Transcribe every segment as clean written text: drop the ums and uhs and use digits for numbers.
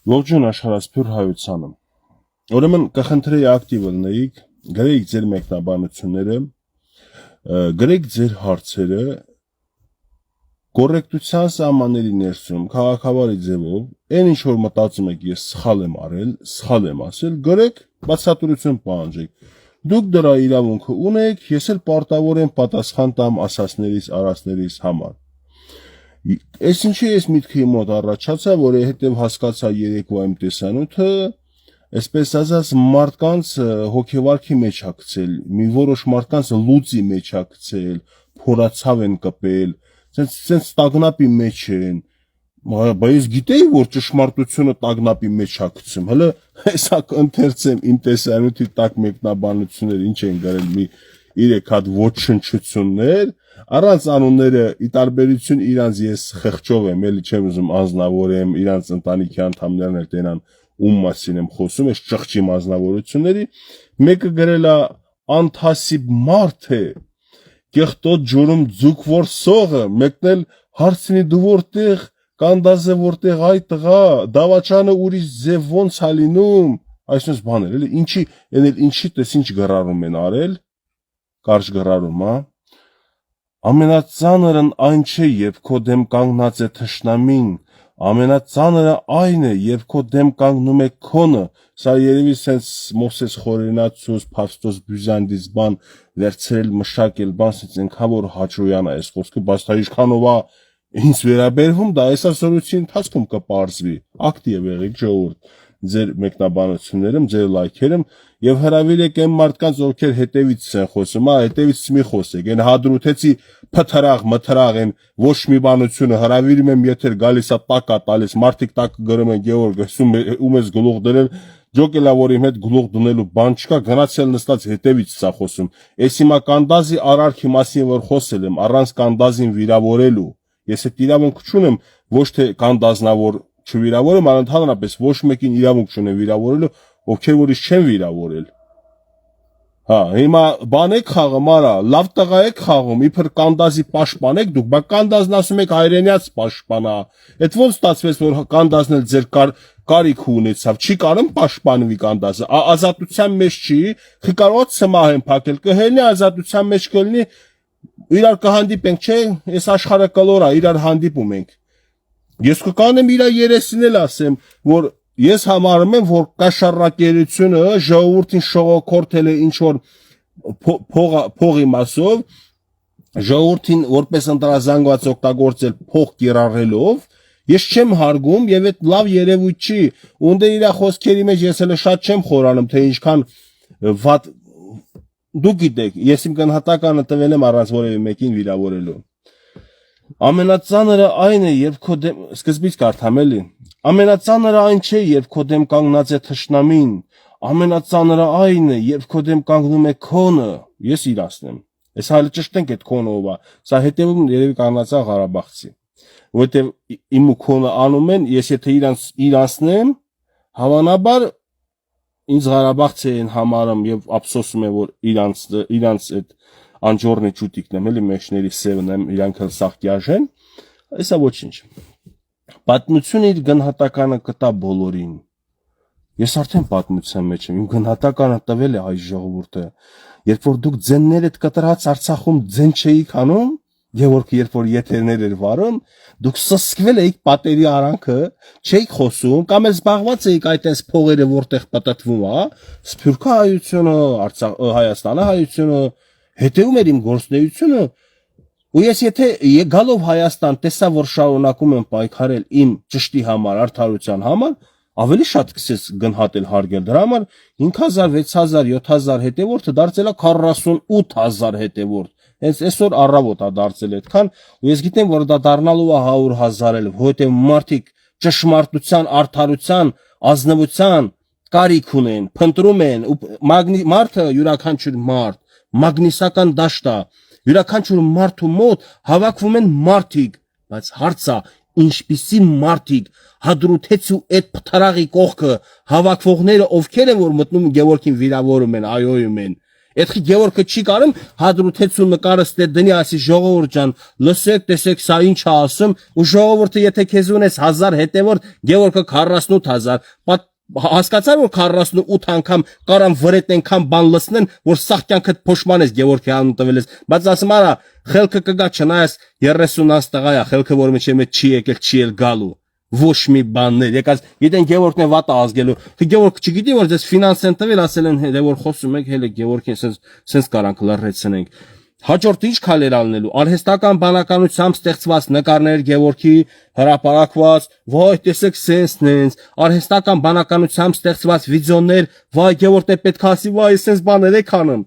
Ողջույն աշխարհասփյուր հայությանը։ Ուրեմն կխնդրեի ակտիվ լինեիք, գրեիք ձեր մեկնաբանությունները, գրեիք ձեր հարցերը կոռեկտության սահմանների ներսում, քաղաքավարի ձևով, այն ինչ որ մտածում եք ես սխալ եմ արել, սխալ եմ ասել, գրեք, բացատրություն պահանջեք։ Դուք դրա իրավունքը ունեք, ես էլ պարտավոր եմ պատասխան տամ ասածներից, արածներից համար։ Այս ինչի ես միտքի մոտ առաջացա, որովհետև հասկացա երեկվա իմ տեսանյութը, այսպես ասած մարդկանց հոգեվարքի մեջ է գցել, մի որոշ մարդկանց լուծի մեջ է գցել, փորացավ են կպել, sense տագնապի մեջ են, բայց գիտեի որ ճշմարտությունը տագնապի մեջ է գցում, հələ հեսա կընթերցեմ իմ տեսանյութի տակ մեկնաբանություններ, ինչ են գրել մի 3 հատ ոչնչություններ, առանց անունները ի տարբերություն իրանց ես խղճով եմ, էլի չեմ ուզում անznավորեմ, իրանց ընտանիքի անդամներն էլ տենան ում մասին եմ խոսում, այս ճղճի մասնավորությունների, մեկը գրել է անթասիբ մարդ է, կեղտոտ ջուրում ձուկվոր սողը, մեկն էլ հարցնի դու որտեղ, կանդազը որտեղ այ տղա, դավաճանը ուրիշ ձև ոնց է լինում, այսպես բաներ, էլի ինչի, ինչի տես ինչ գրառում են արել, կարճ գրառում, հա։ Ամենածանրն այն չէ, երբ քո դեմ կանգնած է թշնամին, ամենածանրը այն է, երբ քո դեմ կանգնում է քոնը, սա երևի սենց Մովսես Խորենացուց, Փավստոս Բյուզանդից բան վերցրել, մշակել, բան սենց ենքան որ հաճոյան է այս խոսքը, բայց դա ինչքանով է ինձ վերաբերվում, դա այս ասորությունի ընթացքում կպարզվի, ակտիվ եղեք ժողովուրդ, ձեր մեկնաբանություններում, ձեր լայքերում եւ հրավիրեք այն մարդկանց, ովքեր հետևից են խոսում, հա, հետևից մի խոսեք, այն հադրութեցի փթրաղ, մթրաղ են ոչ մի բանությունը հրավիրում եմ, եթե գալիս է տակա տալիս, մարդիկ տակ գրում են Գեորգ, ասում ում ես գլուխ դնել, ջոկելա որ իմ հետ գլուխ դնելու բան չկա, գնացել նստած հետևից սա խոսում։ Ես հիմա կանդազի արարքի մասին որ խոսել եմ, առանց կանդազին վիրավորելու, ես այդ իրավունք չունեմ, ոչ թե կանդազնավոր չվիրավորեմ, այլ ընդհանրապես ոչ մեկին իրավունք չունեմ վիրավորելու, ովքեր որից չեն վիրավորել։ Հա, հիմա բան եք խաղում, արա, լավ տղա եք խաղում, իբր կանդազի պաշտպան եք դուք, բայց կանդազն ասում եք հայրենյաց պաշտպանա։ Այդ ոնց ստացվեց, որ կանդազն էլ ձեր կարիք ունեցավ, չի կարում պաշտպանվի կանդազը, ազատության մեջ չի, խի կարող ցմահ են փակել, կհելնի ազատության մեջ կլինի, իրար կհանդիպենք, չէ, այս աշխարհը կլոր է, իրար հանդիպում ենք։ Ես կկանեմ իր երեսին էլ ասեմ, որ ես համարում եմ, որ կաշառակերությունը ժողովրդին շողոքորթել է ինչ որ փողի մասով, ժողովրդին որպես ընտրազանգված օգտագործել փող կիրառելով, ես չեմ հարգում եւ այդ լավ երևույթ չի, ունդե իր խոսքերի մեջ ես էլ շատ չեմ խորանում, թե ինչքան վատ դուք գիտեք, ես իմ գնահատականը տվել եմ առանց որևէ մեկին վիրավորելու։ Ամենածանրը այն է, երբ քո դեմ սկզբից կարդամ էլի։ Ամենածանրը այն չէ, երբ քո դեմ կանգնած է թշնամին, ամենածանրը այն է, երբ քո դեմ կանգնում է քոնը, ես իրացնեմ։ Այս հələ ճշտենք այդ քոնը ով է, սա հետևում երևի կանացա Ղարաբաղցի։ Որտեւ իմ ու քոնը անում են, ես եթե իրանցնեմ, հավանաբար ինձ Ղարաբաղցի են համարում եւ ափսոսում եմ, որ իրանց այդ անջորնի ճուտիկն եմ, էլի մեջների սևն եմ, իրանք էլ սաղկյաժ են, այսա ոչինչ։ Պատմությունը իր գնահատականը կտա բոլորին։ Ես արդեն պատմության մեջ եմ, իմ գնահատականը տվել է հայ ժողովուրդը։ Երբ որ դուք ձեններ եք կտրած Արցախում ձեն չէիք անում, երբ որ եթերներ էր վարում, դուք սսկվել էիք պատերի արանքը, չէիք խոսում, կամ էլ զբաղված էիք այդպես փողերը որտեղ պատտվում, հա, Սփյուռքա հայությունը, Հայաստանը հայությունը, հետևում էր իմ գործունեությունը, ու ես եթե գալով Հայաստան տեսա, որ շարունակում եմ պայքարել իմ ճշտի համար, արդարության համար, ավելի շատ կսես գնահատել հարգել, դրա համար 5000, 6000, 7000 հետևորդը դարձել է 48000 հետևորդ, հենց այսօր առավոտ է դարձել այդքան, ու ես գիտեմ, որ դա դառնալու է 100,000 էլ, որովհետև մարդիկ ճշմարտության, արդարության, ազնվության կարիք ունեն, փնտրում են, ու մարդը յուրաքանչյուր մարդ մագնիսական դաշտ է, յուրաքանչյուր մարդու մոտ հավաքվում են մարդիկ, բայց հարցը ինչպիսի մարդիկ, հադրութեցու այդ փթարաղի կողքը հավաքվողները ովքեր են որ մտնում Գևորգին վիրավորում են, այոյում են, Էդքի Գևորգը չի կարում հադրութեցուն նկարը ստե դնի ասի ժողովուրդ ջան, լսեք, տեսեք, սա ինչ է ասում, ու ժողովուրդը եթե քեզ ունես 1000 հետևորդ, Գևորգը 48000, հասկացար որ 48 անգամ կարան վրետ այնքան բան լսնեն, որ սաղ կյանքդ փոշմանես Գևորգի անուն տվել ես, բայց ասում արա, խելքը կգա չնայես 30 տղա է, խելքը որ մեջը չի եկել, չի էլ գալու։ Ոչ մի բաններ, եկած գիտեն Գևորգն է վատը ազգելու։ Թե Գևորգը չգիտի որ դες ֆինանս են տվել, ասել են հենց որ խոսում եք, հələ Գևորգին սենց կարանք լռեցնենք։ Հաջորդ ինչ քայլեր անելու, արհեստական բանականությամբ ստեղծված նկարներ Գևորգի հրապարակված, վայ տեսեք սենսնենց, արհեստական բանականությամբ ստեղծված վիդեոներ, վայ Գևորգն է պետք է ասի, վայ սենց բաներ եք անում։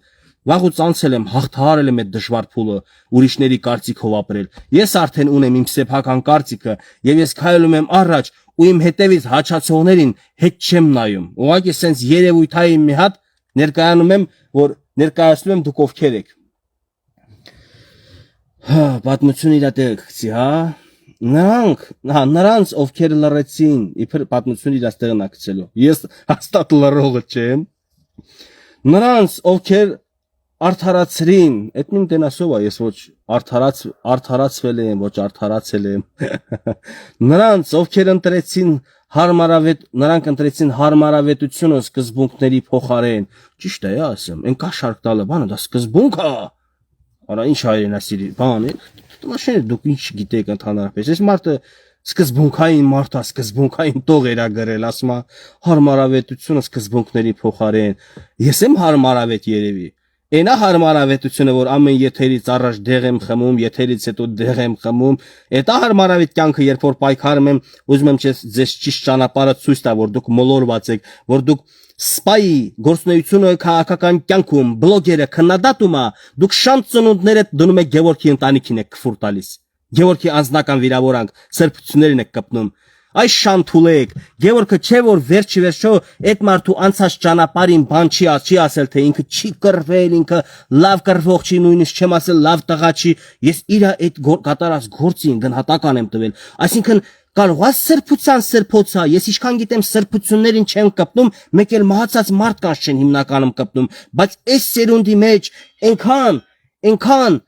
Վաղուց անցել եմ, հաղթահարել եմ այդ դժվար փուլը, ուրիշների կարծիքով ապրել։ Ես արդեն ունեմ իմ սեփական կարծիքը, եւ ես քայլում եմ առաջ, ու իմ հետևից հաչացողներին հետ չեմ նայում։ Ուղղակի սենց երևույթայի մի հատ ներկայանում եմ, որ ներկայացնում եմ դուք ովքեր եք։ Հա, պատմություն իրա տեղ գցի, հա։ Նրանց ովքեր լռեցին, իբր պատմություն իրա տեղն է գցելու։ Ես հաստատ լռողը չեմ։ Նրանց ովքեր արդարացրին, այդ նույն տենասով է, ես ոչ արդարացվել եմ, ոչ արդարացել եմ։ Նրանց ովքեր նրանք ընտրեցին հարմարավետությունը սկզբունքների փոխարեն։ Ճիշտ է, ասեմ, այն կաշառք տալը բանը դա սկզբունք է։ Արա ինչ հայրենասիրի բան է։ Մաշին դուք ինչ գիտեք ընդհանրապես։ Այս մարդը սկզբունքային մարդ է, սկզբունքային տող էրա գրել, ասում է հարմարավետությունը սկզբունքների փոխարեն։ Ես եմ հարմարավետ երևի։ Այնա հարմարավետությունը, որ ամեն եթերից առաջ դեղ եմ խմում, եթերից հետո դեղ եմ խմում, էտա հարմարավետ կյանքը, երբ որ պայքարում եմ, ուզում եմ ձեզ ճիշտ ճանապարհը ցույց տա, որ դուք մոլորված եք, որ դուք սպայի գործունեությունը քաղաքական կյանքում, բլոգերը քննադատումը, դուք շանտ ծնունդները դնում եք Գևորգի ընտանիքին եք քֆուր տալիս, Գևորգի անձնական վիրավորանք, սրբություններին եք կպնում։ Այս շանթուլեք, Գևորգը չէ որ վերջի վերջո այդ մարդու անցած ճանապարհին բան չի ասել թե ինքը չի կռվել, ինքը լավ կռվող չի, նույնիսկ չեմ ասել լավ տղա չի, ես իր այդ կատարած գործին գնահատական եմ տվել, այսինքն կարող է սրբության սրբոցա, ես ինչքան գիտեմ սրբություններին չեն կպնում, մեկ էլ մահացած մարդկանց չեն հիմնականում կպնում, բայց այս սերունդի մեջ այնքան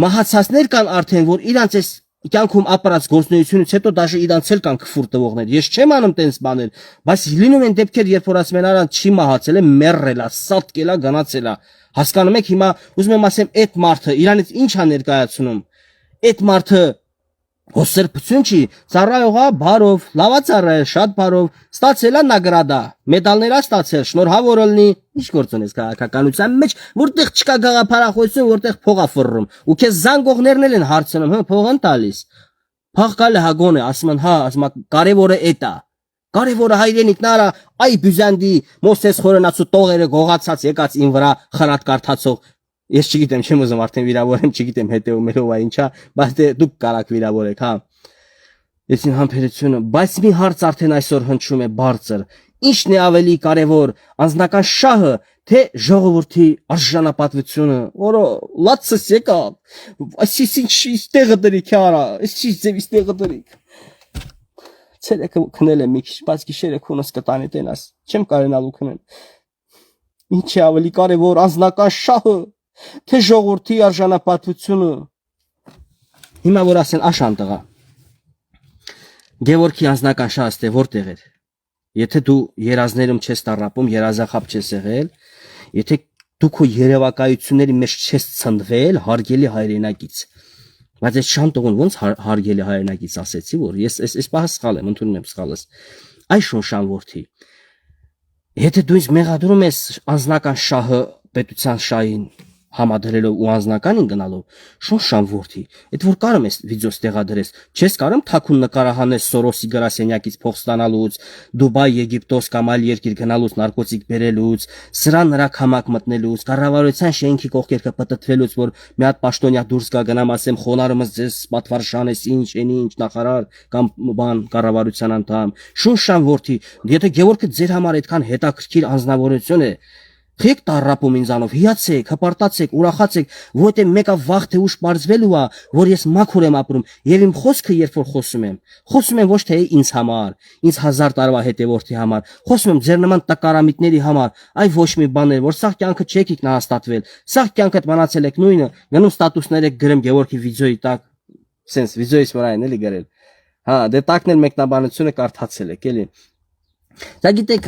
մահացածներ կան արդեն, որ իրանց այս կյանքում ապրած գործունեությունից հետո դաշը իրանց էլ կան քֆուր տվողներ։ Ես չեմ անում տենց բաներ, բայց լինում են դեպքեր, երբ որ ասում են արանց չի մահացել է, մեռել է, սատկել է, գնացել է։ Հասկանում եք, հիմա ուզում եմ ասեմ, այդ մարդը իրանից ինչ է ներկայացնում։ Այդ մարդը Հոսերբություն չի, ծառայող է բարով, լավա ծառայել, շատ բարով, ստացել է նագրադա, մեդալներ է ստացել, շնորհավոր լինի, ինչ գործ ունես քաղաքականության մեջ, որտեղ չկա գաղափարախոսություն, որտեղ փող է ֆռռում, ու քեզ զանգողներն են հարցնում, հա, փող են տալիս։ Փող կալը հագոն է, ասում են, հա, ասում է, կարևորը էդ է։ Կարևորը հայրենիքն արա, այ բյուզանդի, Մովսես խորենացու տողերը գողացած եկած ին վրա խրատ կարդացող Ես չգիտեմ, չեմ ուզում արդեն վիրավորեմ, չգիտեմ հետևումներով է ինչա, բայց դուք կարաք վիրավորեք, հա։ Եսին համբերությունը, բայց մի հարց արդեն այսօր հնչում է բարձր։ Ինչն է ավելի կարևոր, անձնական շահը, թե ժողովրդի արժանապատվությունը, որը լացս եկա, այսինքն ինչ տեղը դրիք արա, այսինքն ձևից տեղը դրիք։ Ցերեկը քնել եմ մի քիչ, բայց գիշերը քունս կտանի տենաս, չեմ կարենալու քնել։ Ինչ է ավելի կարևոր, անձնական շահը, թե ժողովրդի արժանապատվությունը։ Հիմա որ ասեն աշան տղա, Գևորգի անձնական շահը որտեղ էր։ Եթե դու երազներում չես տառապում, երազախապ չես եղել, եթե դու քո երևակայությունների մեջ չես ցնդվել, հարգելի հայրենակից։ Բայց այս շանտողուն ոնց հարգելի հայրենակից ասեցի, որ ես այս պահը սխալ եմ, ընդունում եմ սխալս։ Այս շոշան որդի։ Եթե դու ինձ մեղադրում ես անձնական շահը պետության շահին համադրելով ու անձնականին գնալով, շոշան որդի, այդ որ կարում ես վիդեոս տեղադրես, չես կարում թաքուն նկարահանես Սորոսի գրասենյակից փող ստանալուց, Դուբայ, Եգիպտոս կամ այլ երկիր գնալուց, նարկոտիկ բերելուց, սրա նրա քամակ մտնելուց, կառավարության շենքի կողքերքը պտտվելուց, որ մի հատ պաշտոնյա դուրս գա գնամ ասեմ խոնարհումս ձեզ պատվարշան ես ինչ նախարար կամ բան կառավարության անդամ, շոշան որդի, եթե Գևորգը ձեր համար այդքան հետաքրքիր անձնավորություն է, Խեք տարապում ինձանով, հիացեք, հպարտացեք, ուրախացեք, որովհետև մեկը վաղ թե ուշ բարձվելու է, որ ես մաքուր եմ ապրում, եւ իմ խոսքը երբ որ խոսում եմ ոչ թե ինձ համար, ինձ 1000 տարվա հետևորդի համար, խոսում եմ ձեր նման տկարամիտների համար, այ ոչ մի բան էր, որ սաղ կյանքը չեք ինքնահաստատվել, սաղ կյանքդ մնացել եք նույնը, գնում ստատուսներ եք գրեմ Գևորգի վիդեոյի տակ, sense վիդեոյից վրա են էլի գրել։ Հա, դե տակն էլ մեկնաբանությունը կարդացել եք, էլի։ Դա գիտեք,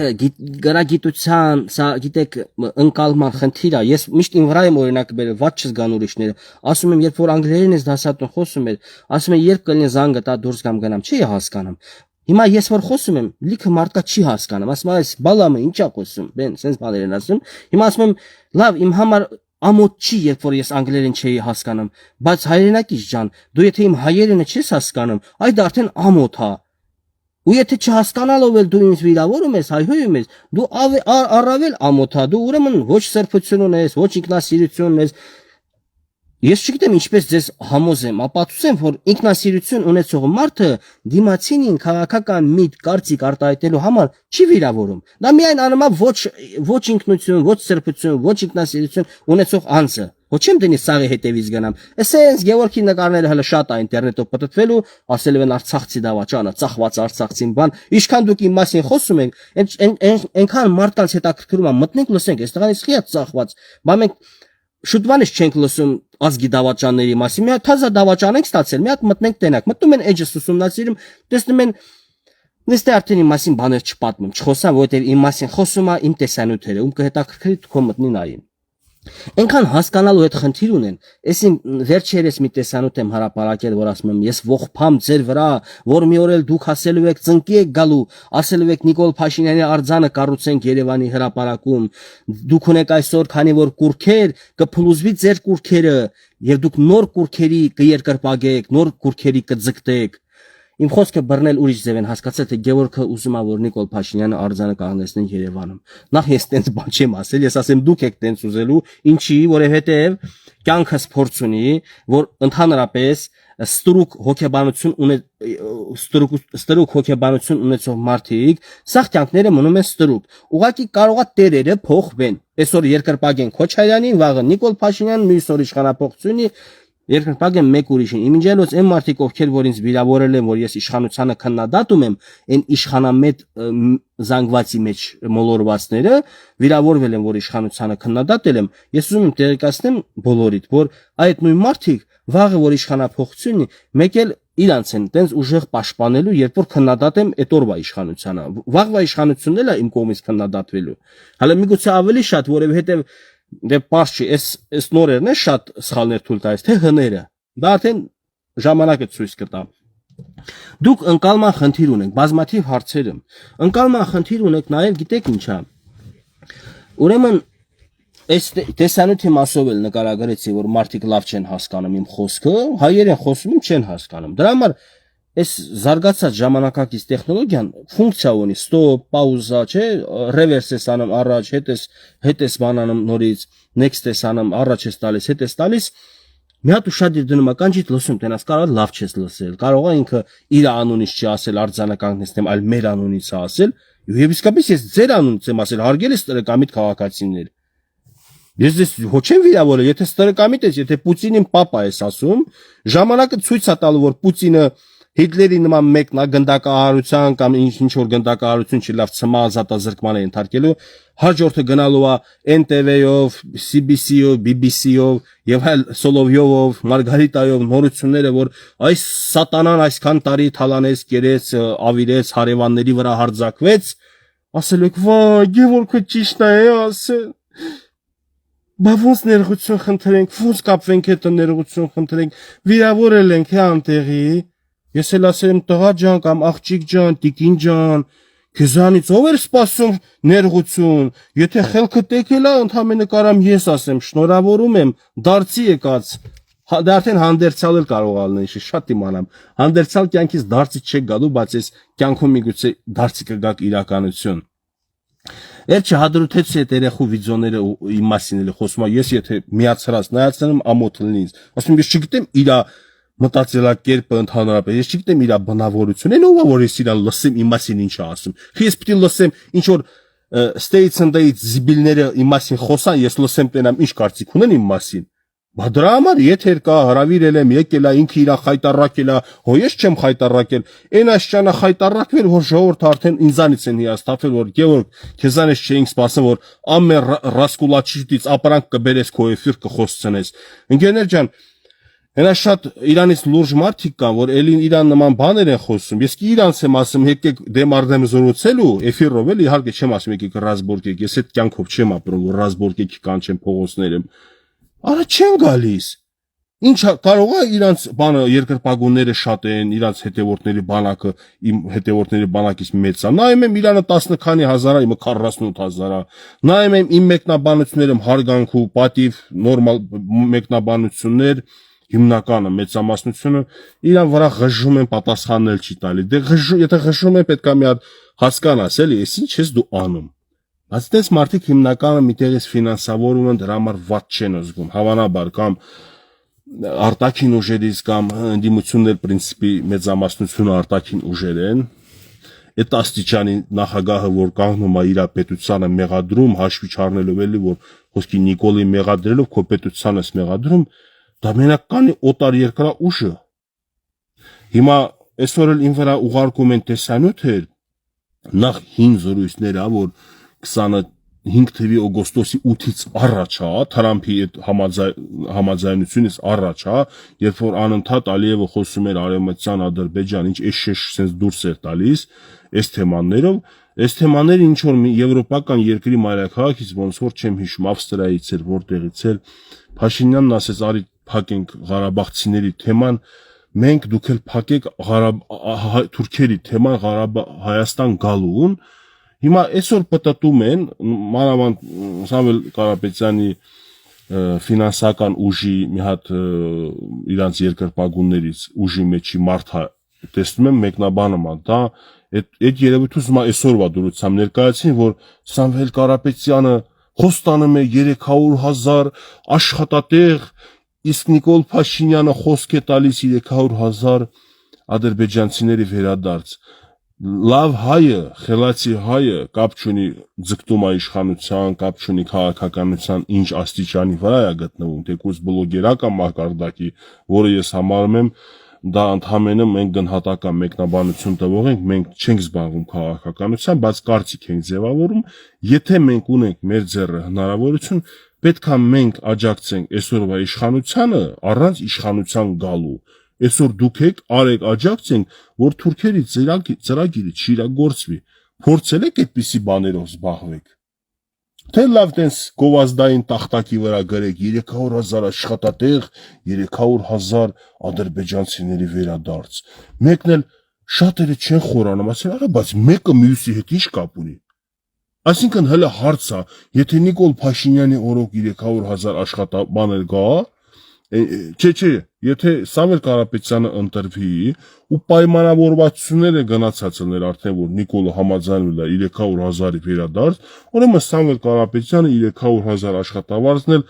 գրագիտության, սա գիտեք ընկալման խնդիր է։ Ես միշտ իմ վրա եմ օրինակ բերել, ված չզգան ուրիշները։ Ասում եմ, երբ որ անգլերեն ես դասատուն խոսում էր, ասում եմ, երբ կլինի զանգը տա դուրս գամ գնամ, չի հասկանում։ Հիմա ես որ խոսում եմ, լիքը մարդկա չի հասկանում։ Ասում եմ, այս բալամը ինչա խոսում, բեն, sense բաներ են ասում։ Հիմա ասում եմ, լավ, իմ համար ամոթ չի, երբ որ ես անգլերեն չէի հասկանում, բայց հայրենակից ջան, դու եթե իմ հայերենը չես հասկանում, այդ արդեն ամոթ է։ Ու եթե չհասկանալով էլ դու ինձ վիրավորում ես, հայհոյում ես, դու առավել ամոթ է, դու ուրեմն ոչ սրբություն ունես, ոչ ինքնասիրություն ունես։ Ես չգիտեմ ինչպես ձեզ համոզեմ, ապացուցեմ, որ ինքնասիրություն ունեցող մարդը դիմացինին քաղաքական միտ կարծիք արտահայտելու համար չի վիրավորում։ Դա միայն անում է ոչ ինքնություն, ոչ սրբություն, ոչ ինքնասիրություն ունեցող անձը։ Ոչ չեմ դնի սաղի հետևից գնամ։ Էսենց Գևորգի նկարները հələ շատ է ինտերնետով պատտվելու, ասել են արցախցի դավաճանը, ծախված արցախցին բան։ Ինչքան դուք իմ մասին խոսում եք, այնքան մարդկանց հետաքրքրում է, մտնենք լսենք, այստեղանից խիա ծախված։ Բա մենք շուտվանից չենք լսում ազգի դավաճանների մասին։ Մի հատ թազա դավաճան ենք ստացել, մի հատ մտնենք տենակ։ Մտնում են էջս ուսումնասիրում, տեսնում են նստե արդեն իմ մասին բաներ չպատմում, չխոսամ, որովհետև իմ մասին խոսում է իմ տեսանյութերը, ում կհետաքրքրի քո մտնի նային։ Այնքան հասկանալու հետ խնդիր ունեն, այսին վերջերս մի տեսանյութ եմ հրապարակել, որ ասում եմ, ես ողբամ ձեր վրա, որ մի օր էլ դուք ասելու եք ծնկի եք գալու, ասելու եք Նիկոլ Փաշինյանի արձանը կառուցենք Երևանի հրապարակում, դուք ունեք այսօր, քանի որ կուրքեր, կփլուզվի ձեր կուրքերը, եւ դուք նոր կուրքերի կերկրպագեք, նոր կուրքերի կձգտեք։ Իմ խոսքը բռնել ուրիշ ձև են հասկացել, թե Գևորգը ուզում է, որ Նիկոլ Փաշինյանը արձանը կանգնեցնեն Երևանում։ Նախ ես տենց բան չեմ ասել, ես ասեմ դուք եք տենց ուզելու, ինչի, որովհետև կյանքս փորձ ունի, որ ընդհանրապես ստրուկ հոգեբանություն ունեցող մարդիկ սաղ կյանքները մնում են ստրուկ։ Ուղղակի կարողա տերերը փոխվեն։ Այսօր երկրպագեն Քոչարյանին, վաղը Նիկոլ Փաշինյանին, մյուս օր իշխանապողությունը երկրպագեն մեկ ուրիշին։ Իմիջիալոց այն մարդիկ, ովքեր որ ինձ վիրավորել են, որ ես իշխանությանը քննադատում եմ, այն իշխանամետ զանգվածի մեջ մոլորվածները վիրավորվել են, որ իշխանությանը քննադատել եմ։ Ես ուզում եմ տեղեկացնեմ բոլորիդ, որ այդ նույն մարդիկ վաղը որ իշխանապողությունն մեկ էլ իրանց են տենց ուժեղ պաշտպանելու, երբ որ քննադատեմ այդ օրվա իշխանությանը։ Վաղվա իշխանությունն էլ է իմ կողմից քննադատվելու։ Հələ միգուցե ավելի շատ, որովհետև դե պարզ չի, այս նորերն է շատ սխալներ թույլ տալիս, թե հները։ Դա արդեն ժամանակը ցույց կտա։ Դուք ընկալման խնդիր ունեք, բազմաթիվ հարցերում։ Ընկալման խնդիր ունեք նաև, գիտեք ինչա։ Ուրեմն այս տեսանյութի մասով էլ նկարագրեցի, որ մարդիկ լավ չեն հասկանում իմ խոսքը, հայերեն խոսում եմ չեն հասկանում։ Դրա համար այս զարգացած ժամանակակից տեխնոլոգիան ֆունկցիա ունի, ստոպ, պաուզա, չէ, ռևերս ես անում առաջ, հետ ես բանանում նորից, next ես անում, առաջ ես տալիս, հետ ես տալիս, մի հատ ուշադիր դնում ա կանջիդ լսում, տենաս կարող լավ չես լսել, կարող է ինքը իր անունից չի ասել արձանը կանգնեցնեմ, այլ մեր անունից է ասել, եւ իսկապես ես ձեր անունից եմ ասել, հարգել ես տրեկամիտ քաղաքացիներ։ Ես դες ոչ եմ վիրավորել, եթե տրեկամիտ ես, եթե Պուտինին պապա ես ասում, ժամանակը ցույց է տալու, որ Պուտինը Հիտլերի նման մեկն է գնդակահարության կամ ինչ որ գնդակահարություն չի լավ ցմա ազատազրկման է ենթարկելու, հաջորդը գնալու է NTV-ով, CBC-ով, BBC-ով եւ այլ Սոլովյովով, Մարգարիտայով նորությունները, որ այս սատանան այսքան տարի թալանեց, կերեց, ավիրեց, հարևանների վրա հարձակվեց, ասել եք, վայ, Գևորգը ճիշտ է ասել։ Բա ոնց ներողություն խնդրենք, ոնց կապվենք հետ ներողություն խնդրենք, վիրավորել ենք անտեղի։ Ես էլ ասել եմ տղա ջան կամ աղջիկ ջան, տիկին ջան, քեզանից ով էր սպասում ներողություն, եթե խելքը տեկել է, ընդհանրապես կարամ ես ասեմ, շնորհավորում եմ, դարձի եկած, դա արդեն հանդերձալ էլ կարող ալնի, շատ իմանամ, հանդերձալ կյանքից դարձի չեք գալու, բայց ես կյանքում միգուցե դարձի կգաք իրականություն։ Էլ չհադրութեցի այդ երեխու վիդեոները իմ մասին էլ խոսում եմ, ես եթե միացրած նայացնում ամոթ լինի ինձ, ասում ես չգիտեմ իրա մտածելակերպը ընդհանրապես, ես չգիտեմ իր բնավորությունը, այն ով է որ ես իրան լսեմ իմ մասին ինչ է ասում։ Ես պիտի լսեմ ինչ որ States and Dates զիբիլները իմ մասին խոսան, ես լսեմ տենամ ինչ կարծիք ունեն իմ մասին։ Բա դրա համար եթեր կա, հրավիրել եմ, եկել է, ինքը իր խայտարակել է, հո ես չեմ խայտարակել։ Այն աշճանը խայտարակվել, որ ժողովուրդը արդեն ինձանից են հիասթափել, որ Գևորգ, քեզանից չէինք սպասում, որ ամեն ռասկուլաչիտից ապրանք կբերես քո էֆիր կխոսցնես։ Ընկերներ ջան, հենա շատ Իրանից լուրջ մարդիկ կան, որ էլին Իրան նման բաներ են խոսում։ Ես კი իրանց եմ ասում, եկեք դեմ արդեմ զորուցելու, էֆիրով էլ իհարկե չեմ ասում, եկեք ռազմորկեք, ես այդ կյանքով չեմ ապրում, որ ռազմորկեք կանչեմ փողոցներում։ Արա չեն գալիս։ Ինչ կարող է իրանց բանը երկրպագունները շատ են, իրանց հետևորդների բանակը իմ հետևորդների բանակից մեծ է։ Նայում եմ Իրանը 10 քանի հազար է, իմը 48000 է։ Նայում եմ իմ մեկնաբանություններում հարգանք ու պատիվ նորմալ մեկնաբանություններ հիմնականը մեծամասնությունը իրան վրա ղժում են, պատասխանել չի տալի։ Դե եթե ղժում են, պետք է մի հատ հասկանաս, էլի, ես ինչ ես դու անում։ Բայց դες մարդիկ հիմնականը միտեղից ֆինանսավորում են, դրա համար ված չեն զգում։ Հավանաբար կամ արտաքին ուժերից կամ ընդդիմություններ պրինցիպի մեծամասնությունը արտաքին ուժեր են։ Այդ աստիճանի նախագահը, որ կանգնում է իր պետությանը մեղադրում, հաշվի չառնելով էլի, որ խոսքի Նիկոլի մեղադրելով քո պետությանս մեղադրում, դա մենականի օտար երկրա ուժը։ Հիմա այսօր էլ ին վրա ուղարկում են տեսանյութեր, նախ 5 զորույցներ, որ 25 թվականի օգոստոսի 8-ից առաջ, Թրամփի այդ համաձայնությունից առաջ, երբ որ անընդհատ Ալիևը խոսում էր Արևմտյան Ադրբեջան, ինչ էշ sense դուրս էր տալիս, այս թեմաներով, այս թեմաները ինչ որ եվրոպական երկրի մայրաքաղաքից ոնց որ չեմ հիշում, Ավստրիայից էր, որտեղից էր, Փաշինյանն ասեց, արի փակենք Ղարաբաղցիների թեման, մենք դուք էլ փակեք թուրքերի թեման Հայաստան գալուն։ Հիմա այսօր պատտում են մանավանդ Սամվել Կարապետյանի ֆինանսական ուժի մի հատ իրանց երկրպագուններից ուժի մեջի մարդը տեսնում եմ մեկնաբանում է, դա այդ երևույթը այսօրվա դուրսամ ներկայացին, որ Սամվել Կարապետյանը խոստանում է 300,000 աշխատատեղ, իսկ Նիկոլ Փաշինյանը խոսք է տալիս 300,000 ադրբեջանցիների վերադարձ։ Լավ հայը, խելացի հայը կապ չունի ձգտում իշխանության, կապ չունի քաղաքականության ինչ աստիճանի վրա է գտնվում, թեկուզ բլոգերական մակարդակի, որը ես համարում եմ դա ընդհանրապես մենք գնահատական մեկնաբանություն տվող ենք, մենք չենք զբաղվում քաղաքականությամբ, բայց կարծիք ենք ձևավորում, եթե մենք ունենք մեր ձեռը հնարավորություն, պետք է մենք աջակցենք այսօրվա իշխանությանը առանց իշխանության գալու։ Այսօր դուք եք արեք աջակցենք, որ թուրքերի ծրագիրը չիրագործվի։ Փորձել եք այդպիսի բաներով զբաղվեք։ Թե լավ տենց գովազդային տախտակի վրա գրեք 300,000 աշխատատեղ, 300,000 ադրբեջանցիների վերադարձ։ Մեկն էլ շատերը չեն խորանում, ասեն, արա, բայց մեկը մյուսի հետ ինչ կապ ունի։ Այսինքն հələ հարց է, եթե Նիկոլ Փաշինյանի օրոք 300,000 աշխատաբաներ գա, չէ, եթե Սամվել Կարապետյանը ընտրվի ու պայմանավորվածությունները գնացած լիներ արդեն որ Նիկոլը համաձայնվել է 300,000-ի վերադարձ, ուրեմն Սամվել Կարապետյանը 300,000 աշխատավարձն էլ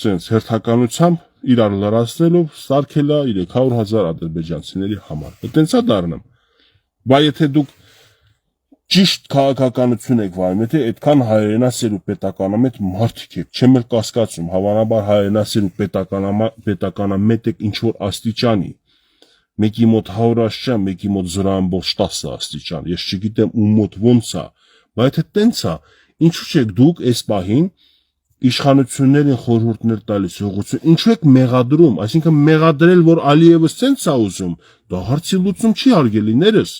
sense հերթականությամբ իրար լրացնելով սարքել է 300,000 ադրբեջանցիների համար։ Այդտենց է դառնում։ Բայց եթե դուք ճիշտ քաղաքականություն եք վարում, եթե այդքան հայրենասեր ու պետականամետ մարդիկ եք, չեմ էլ կասկածում, հավանաբար հայրենասեր ու պետականամետ եք ինչ որ աստիճանի, մեկի մոտ 100 աստիճան, մեկի մոտ 0.10 աստիճան, ես չգիտեմ ում մոտ ոնց է, բայց եթե տենց է, ինչու՞ չեք դուք այս պահին իշխանություններին խորհուրդներ տալիս, ուղղություն, ինչու եք մեղադրում, այսինքն մեղադրել, որ Ալիևը սենց է ուզում, դա հարցի լուծում չի արգելիներս։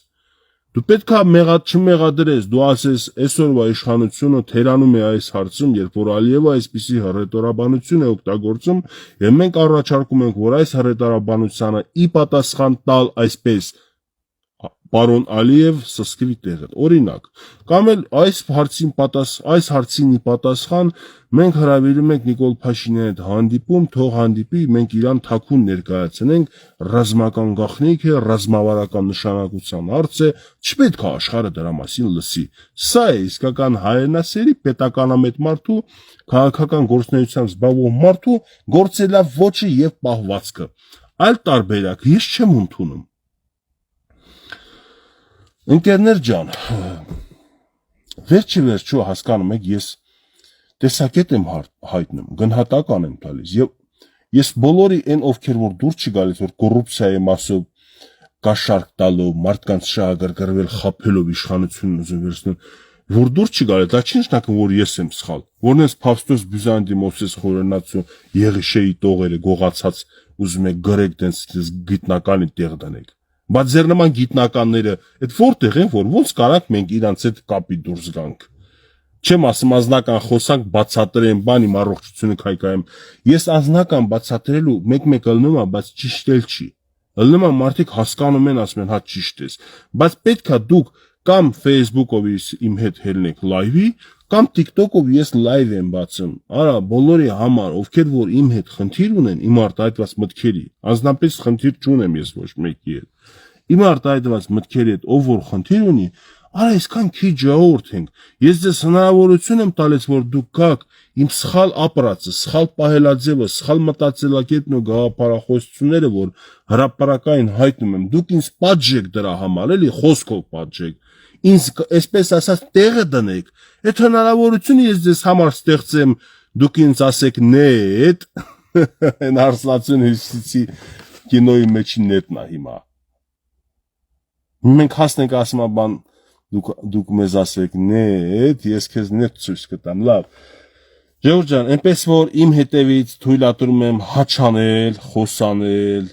Դու պետք է չմեղադրես, դու ասես այսօրվա իշխանությունը թերանում է այս հարցում, երբ որ Ալիևը այսպիսի հռետորաբանություն է օգտագործում, եւ մենք առաջարկում ենք, որ այս հռետորաբանությանը ի պատասխան տալ այսպես պարոն Ալիև սսկվի տեղը, օրինակ, կամ էլ այս հարցին ի պատասխան մենք հրավիրում ենք Նիկոլ Փաշինյանի հետ հանդիպում, թող հանդիպի, մենք իրան թաքուն ներկայացնենք, ռազմական գաղտնիք է, ռազմավարական նշանակության հարց է, չպետք է աշխարհը դրա մասին լսի։ Սա է իսկական հայրենասերի պետականամետ մարդու, քաղաքական գործունեությամբ զբաղվող մարդու գործելավոճը եւ պահվածքը։ Այլ տարբերակ ես չեմ ընդունում։ Ընկերներ ջան, վերջը հասկանում եք, ես տեսակետ եմ հայտնում, գնահատական եմ տալիս եւ ես բոլորի այն ովքեր որ դուր չի գալիս, որ կոռուպցիայի մասով կաշառք տալով, մարդկանց շահագրգռվել խաբելով իշխանությունն ուզում վերցնել, որ դուր չի գալիս, դա չի նշանակում, որ ես եմ սխալ, որն էս Փավստոս Բյուզանդի Մովսես Խորենացու Եղիշեի տողերը գողացած ուզում եք գրեք դենց գիտնականի տեղ դնեք, բայց ձեր նման գիտնականները այդ որտեղ են, որ ոնց կարանք մենք իրանց այդ կապի դուրս գանք, չեմ ասում անձնական խոսանք բացատրեմ բան իմ առողջությունը քայքայեմ, ես անձնական բացատրելու մեկ-մեկ ըլնում եմ, բայց ճիշտ էլ չի, ըլնում եմ մարդիկ հասկանում են, ասում են հա ճիշտ ես, բայց պետքա դուք կամ Facebook-ով իմ հետ հելնեք լայվի, կամ TikTok-ով ես լայվ եմ բացում, արա բոլորի համար, ովքեր որ իմ հետ խնդիր ունեն, իմ արտահայտված մտքերի, անձնապես խնդիր չունեմ ես ոչ մեկի հետ, իմ արտահայտված մտքերի հետ, ով որ խնդիր ունի, արա այսքան քիչ ժողովուրդ ենք, ես ձեզ հնարավորություն եմ տալիս, որ դուք գաք իմ սխալ ապրածը, սխալ պահելաձևը, սխալ մտածելակերպն ու գաղափարախոսությունները, որ հրապարակային հայտնում եմ, դուք ինձ պատժեք դրա համար, էլի խոսքով պատժեք, ինձ այսպես ասած տեղը դնեք, այդ հնարավորությունը ես ձեզ համար ստեղծեմ, դուք ինձ ասեք նետ, այն հարսնացուն հյուսիսի կինոյի մեջի նետն է հիմա, մենք հասնենք ասում բան, դուք մեզ ասեք նետ, ես քեզ նետ ցույց կտամ, լավ, Ժողովուրդ ջան, այնպես որ իմ հետևից թույլատրում եմ հաչանել, խոսանել,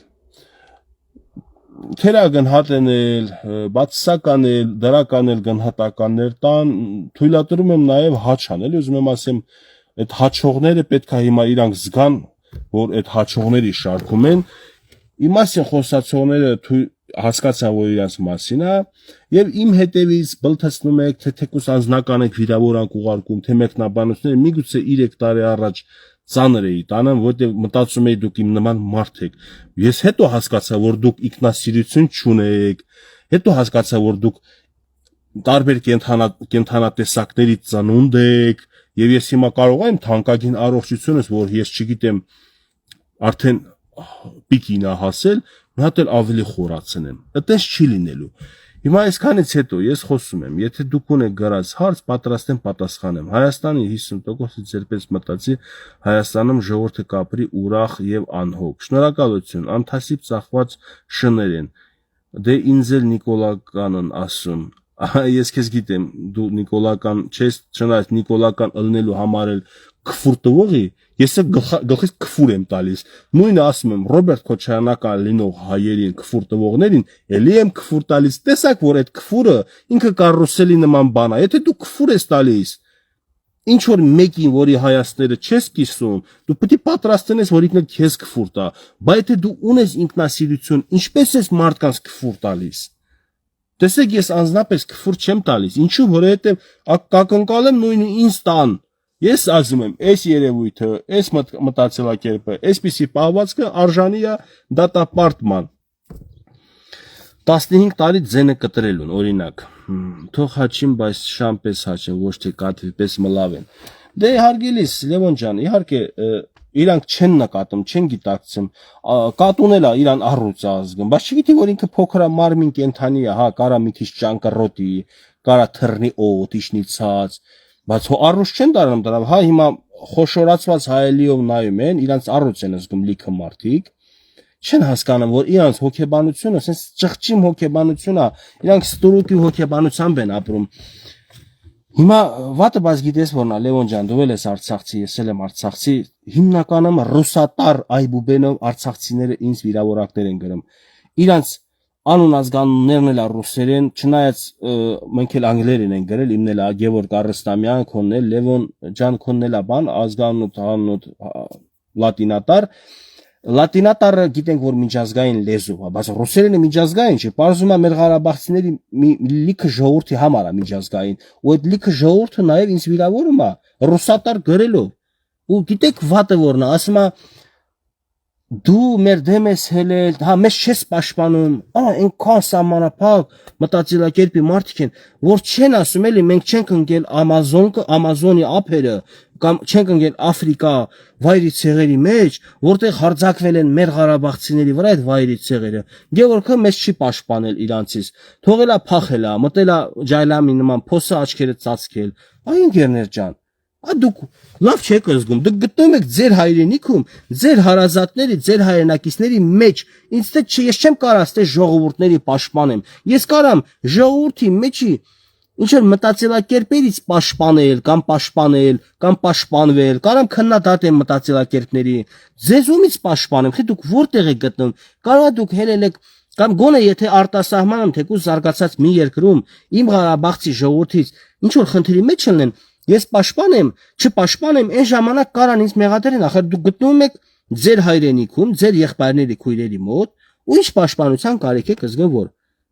թերագնահատել, բացասականել, դրականել գնահատականներ տան, թույլատրում եմ նաև հաչանել, ուզում եմ ասեմ, այդ հաչողները պետք է հիմա իրանք զգան, որ այդ հաչողների շարքում են, իմասին խոսացողները հասկացան, որ իրանց մասին է, եւ իմ հետևից բլթացնում եք, թե թեկուս անձնական եք վիրավորանք ուղարկում, թե մեկնաբանությունները միգուցե 3 տարի առաջ ծանր էի տանեմ, որտեղ մտածում էի դուք իմ նման մարդ եք։ Ես հետո հասկացա, որ դուք ինքնասիրություն չունեք, հետո հասկացա, որ դուք տարբեր կենթանատեսակների ծնունդ եք, եւ ես հիմա կարող եմ թանկագին առողջությունս, որ ես չգիտեմ, արդեն պիկին է հասել, մի հատ էլ ավելի խորացնեմ։ Այդպես չի լինելու։ Հիմա այսքանից հետո ես խոսում եմ, եթե դուք ունեք գրած հարց, պատրաստ եմ պատասխանեմ։ Հայաստանի 50%-ը ձերպես մտածի, Հայաստանում ժողովուրդը կապրի ուրախ եւ անհոգ։ Շնորհակալություն, անթասիբ ծախված շներ են։ Դե ինձ էլ Նիկոլականն ասում։ Ես քեզ գիտեմ, դու Նիկոլական չես, չնայած Նիկոլական ըլնելու համար էլ քֆուր տվողի, ես գլխից քֆուր եմ տալիս։ Նույնը ասում եմ Ռոբերտ Քոչարյանական լինող հայերին քֆուր տվողներին, ելի եմ քֆուր տալիս։ Տեսակ, որ այդ քֆուրը ինքը կարուսելի նման բան է։ Եթե դու քֆուր ես տալիս, ինչ որ մեկին, որի հայացքները չես կիսում, դու պետք է պատրաստ ես, որ ինքը քեզ քֆուր տա։ Բայց եթե դու ունես ինքնասիրություն, ինչպես ես մարդկանց քֆուր տալիս։ Տեսեք, ես անձնապես քֆուր չեմ տալիս։ Ինչու, որովհետև կակնկալեմ նույնը ինձ տան։ Ես ասում եմ, այս երևույթը, այս մտածելակերպը, այսպիսի պահվածքը արժանի է դատապարտման։ 15 տարի ձենը կտրելուն, օրինակ, թող հաչին, բայց շամպես հաչեն, ոչ թե կատվի պես մլավեն։ Դե հարգելիս, Լևոն ջան, իհարկե իրանք չեն նկատում, չեն գիտակցում, կատունել է իրան առուց ազգում, բայց չգիտի, որ ինքը փոքր մարմին կենթանի է, հա, կարա մի քիչ ճանկռոտի, կարա թռնի օդ, իջնի ցած, բայց հո առուց չեն դառնում դրա, հա, հիմա խոշորացված հայելիով նայում են, իրանց առուց են զգում լիքը մարդիկ, չեն հասկանում, որ իրանց հոգեբանությունը, ասես ճղճիմ հոգեբանություն է, իրանք ստուրուկի հոգեբանությամբ են ապրում։ Հիմա վատը բաց գիտես որն է, Լևոն ջան, դու էլ ես արցախցի, ես էլ եմ արցախցի, հիմնականում ռուսատար այբուբենով արցախցիները ինձ վիրավորակներ են գրում։ Իրանց անուն ազգանուններն էլ ռուսերեն, չնայած մենք էլ անգլերեն են գրել, իմն էլ Գևորգ Արստամյան, քոնն էլ Լևոն ջան, քոնն էլ բան, ազգանուն լատինատար, լատինատարը գիտենք, որ միջազգային լեզու է, բայց ռուսերենը միջազգային չէ, պարզում է մեր ղարաբաղցիների լիքը ժողովրդի համար է միջազգային, ու այդ լիքը ժողովուրդը նաև ինձ վիրավորում է ռուսատար գրելով, ու գիտեք վատը որն է, ասում է դու մեր դեմ ես հելել, հա մեզ չես պաշտպանում, այնքան սահմանափակ մտածելակերպի մարդիկ են, որ չեն ասում էլի մենք չենք ընկել Ամազոնի ափերը, կամ չենք ընկել Աֆրիկա վայրի ցեղերի մեջ, որտեղ հարձակվել են մեր Ղարաբաղցիների վրա այդ վայրի ցեղերը։ Գևորգը մեզ չի պաշտպանել իրանցից։ Թողելա փախելա, մտելա ջայլամի նման փոսը աչքերը ծածկել։ Այ ընկերներ ջան, դուք լավ չեք զգում, դուք գտնում եք ձեր հայրենիքում, ձեր հարազատների, ձեր հայրենակիցների մեջ։ Ինձ թե չի, ես չեմ կարող ստե ժողովուրդների պաշտպանեմ։ Ես կարամ ժողովրդի մեջի ինչ որ մտածելակերպերից պաշտպանել կամ պաշտպանվել, կարամ քննադատեմ մտածելակերպների, ձեզ ումից պաշտպանեմ, թե դուք որտեղ եք գտնում, կարող է դուք հելել եք կամ գոնե եթե արտասահմանում թեկուզ զարգացած մի երկրում իմ Ղարաբաղցի ժողովրդից ինչ որ խնդրի մեջ լինեն, ես պաշտպանեմ, չպաշտպանեմ, այն ժամանակ կարան ինձ մեղադրեն, ախր դուք գտնում եք ձեր հայրենիքում, ձեր եղբայրների քույրերի մոտ, ու ինչ պաշտպանության կարիք եք զգում, որ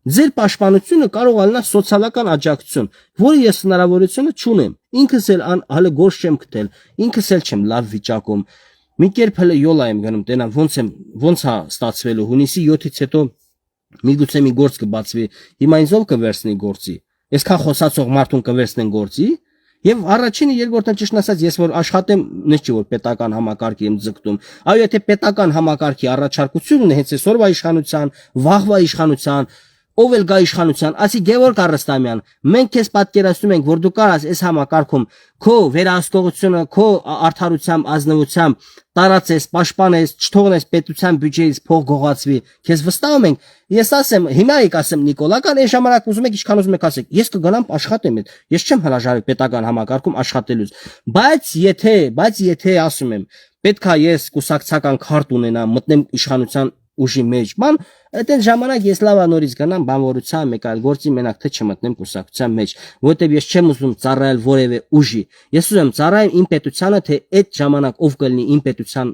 ձեր պաշտպանությունը կարող է լինել սոցիալական աջակցություն, որը ես հնարավորությունը չունեմ։ Ինքս էլ հələ գործ չեմ գտել, ինքս էլ չեմ լավ վիճակում։ Մի կերպ հələ յոլա եմ գնում, տենա ոնց է ստացվելու, հունիսի 7-ից հետո միգուցե մի գործ կբացվի, հիմա ինձ ով կվերցնի գործի։ Այսքան խոսացող մարդուն կվերցնեն գործի։ Եվ առաջինը երկրորդը ճիշտ ասած ես որ աշխատեմ, նես չի որ պետական համակարգի եմ ձգտում։ Այո, եթե պետական համակարգի առաջարկությունն է հենց այսօրվա իշխանության, վաղվա իշխանության, ով էլ գա իշխանության, ասի Գևորգ Առստամյան, մենք քեզ պատկերացնում ենք, որ դու կարաս այս համակարգում քո վերահսկողությունը, քո արդարությամբ, ազնվությամբ տարածես, պաշտպանես, չթողնես պետության բյուջեից փող գողացվի, քեզ վստահում ենք։ Ես ասեմ, հիմա եք ասեմ Նիկոլական, այն ժամանակ ուզում եք ինչքան ուզում եք ասեք, ես կգնամ աշխատեմ այդ, ես չեմ հրաժարվի պետական համակարգում աշխատելուց, բայց եթե ասում եմ, պետք է ես կուսակցական քարտ ունենամ, մտնեմ իշխանության ուժի մեջ, ման այդ ժամանակ ես լավա նորից գնամ բանվորության մեկ այլ գործի մենակ թե չմտնեմ կուսակցության մեջ, որտեղ ես չեմ ուզում ծառայել որևէ ուժի։ Ես ուզում ծառայեմ իմ պետությանը, թե այդ ժամանակ ով կլինի իմ պետության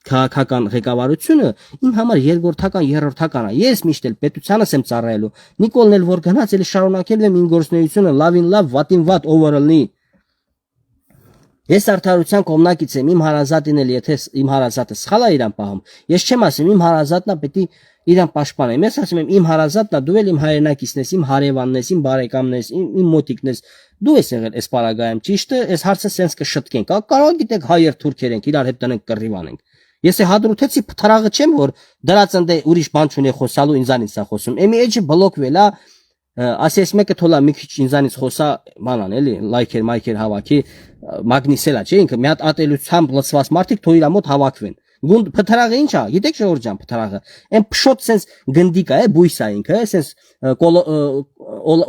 քաղաքական ղեկավարությունը, իմ համար երկրորդական, երրորդական է։ Ես միշտ էլ պետությանս եմ ծառայելու։ Նիկոլն էլ որ գնաց, էլ շարունակել եմ իմ գործունեությունը լավին լավ, վատին վատ, ով լինի։ Ես արդարության կողմնակից եմ, իմ հարազատին էլ եթե իմ հարազատը սխալ է իրան պահում, ես չեմ ասում իմ հարազատնա պետք է իրան պաշտպանեմ, ես ասում եմ իմ հարազատնա դու էլ իմ հայրենակիցն ես, իմ հարևանն ես, իմ բարեկամն ես, իմ մոտիկն ես, դու ես եղել այս պարագայում, ճիշտ է, այս հարցը սենց կշտկենք, կարող գիտեք հայեր թուրքեր ենք, իրար հետ տնենք կռիվ անենք։ Ես հադրութեցի փթրաղը չեմ, որ դրած ընդ ուրիշ բան չունի խոսալու ինձանից է խոսում։ Էմի էջը բլոկվել է, ասես մեկը թոլա մի քիչ ինձանից խոսա, բանան էլի, մայքեր հավաքի, մագնիսելա, չէ, ինքը մի հատ ատելությամբ լցված մարդիկ թող իր մոտ հավաքվեն։ Գունդ փթրաղը ի՞նչ է, գիտեք Ժողովուրդ ջան, փթրաղը։ Այն փշոտ սենց գնդիկ է, բույս է ինքը, սենց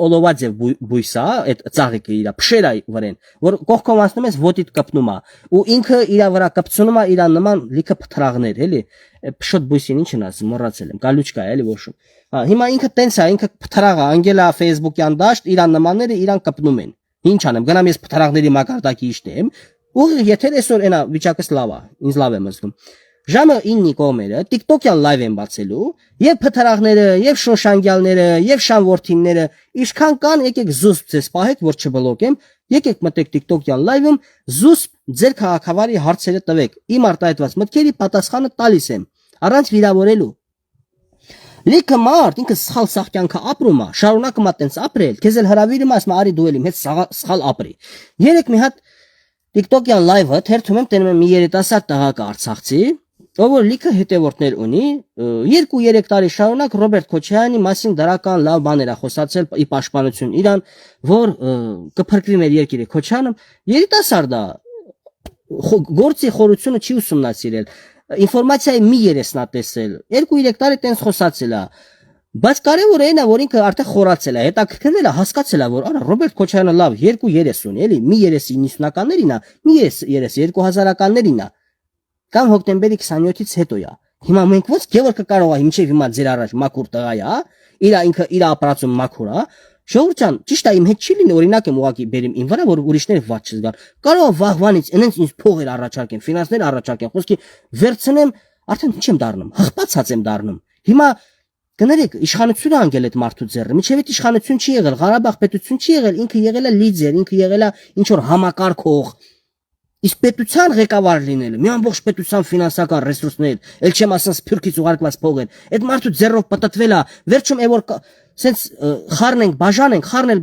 օլովաձև բույս է, այդ ծաղիկը իր փշեր է վրեն, որ կողքով անցնում ես ոտիդ կպնում է, ու ինքը իր վրա կպցնում է իր նման լիքը փթրաղներ, էլի։ Փշոտ բույսին ինչ են ասում, մոռացել եմ, գալուչկա է, էլի ոշում։ Հիմա ինքը տենց է, ինքը փթրաղ է, անգելա Facebook-յան դաշտ, իր նմանները իրան կպնում են։ Ինչ անեմ, գնամ ես փթրաղների մակարդակի իշտեմ, ու եթե այսօր այնա վիճակս լավ է, ինձ լավ եմ զգում։ Ժամը 9-ի կողմերը TikTok-յան լայվ են բացելու, եւ փթրաղները, եւ շոշանգյալները, եւ շանվորթինները, ինչքան կան, եկեք զուսպ ձեզ պահեք, որ չբլոկեմ, եկեք մտեք TikTok-յան լայվում, զուսպ ձեր քաղաքավարի հարցերը տվեք։ Իմ արտահայտված մտքերի պատասխանը տալիս եմ, առանց վիրավորելու։ Լիքը մարդ ինքը սխալ սախկյանքը ապրում է, շարունակում է տենց ապրել, քեզ էլ հրավիրում ասում արի դու էլ իմ հետ սխալ ապրի։ Երեք մի հատ TikTok-յան լայվը թերթում եմ, տենում եմ մի երիտասարդ տղա արցախցի, ով որ լիքը հետևորդներ ունի, 2-3 տարի շարունակ Ռոբերտ Քոչարյանի մասին դրական լավ բաներ է խոսացել ի պաշտպանություն իրան, որ կփրկվի մեր երկիրը Քոչարյանը, երիտասարդ է, գործի խորությունը չի ուսումնասիրել, ինֆորմացիայի մի երեսնա տեսել, 2-3 տարի տենց խոսացել է, բայց կարևորը այն է, որ ինքը արդեն խորացել է, հետաքրքրվել է, հասկացել է, որ արա Ռոբերտ Քոչարյանը լավ 2 երես ունի, էլի, մի երեսը 90-ականներին է, մի երեսը 2000-ականներին է, կամ հոկտեմբերի 27-ից հետո է։ Հիմա մենք ոնց Գևորգը կարող է մինչև հիմա ձեր առաջ մաքուր տղա է, իր ապրածում մաքուր է։ Ժողովուրդ ջան, ճիշտ է, իմ հետ չի լինի, օրինակ եմ ուղղակի բերեմ իմ վրա, որ ուրիշները ված չզգան։ Կարող է վաղվանից ինձ փողեր առաջարկեն, ֆինանսներ առաջարկեն, խոսքի վերցնեմ, արդեն ինչ եմ դառնում, հղպացած եմ դառնում։ Հիմա կներեք, իշխանությունը անգել այդ մարդու ձեռը, միջև այդ իշխանություն չի եղել, Ղարաբաղ պետություն չի եղել, ինքը եղել է լիդեր, ինքը եղել է ինչ որ համակարգող։ Իսկ պետության ղեկավար լինելը, մի ամբողջ պետության ֆինանսական ռեսուրսներ, ել չեմ ասած սփյուռքից ուղարկված փողեր, այդ մարդու ձեռով պատտվել է, վերջում է որ սենց խառնենք,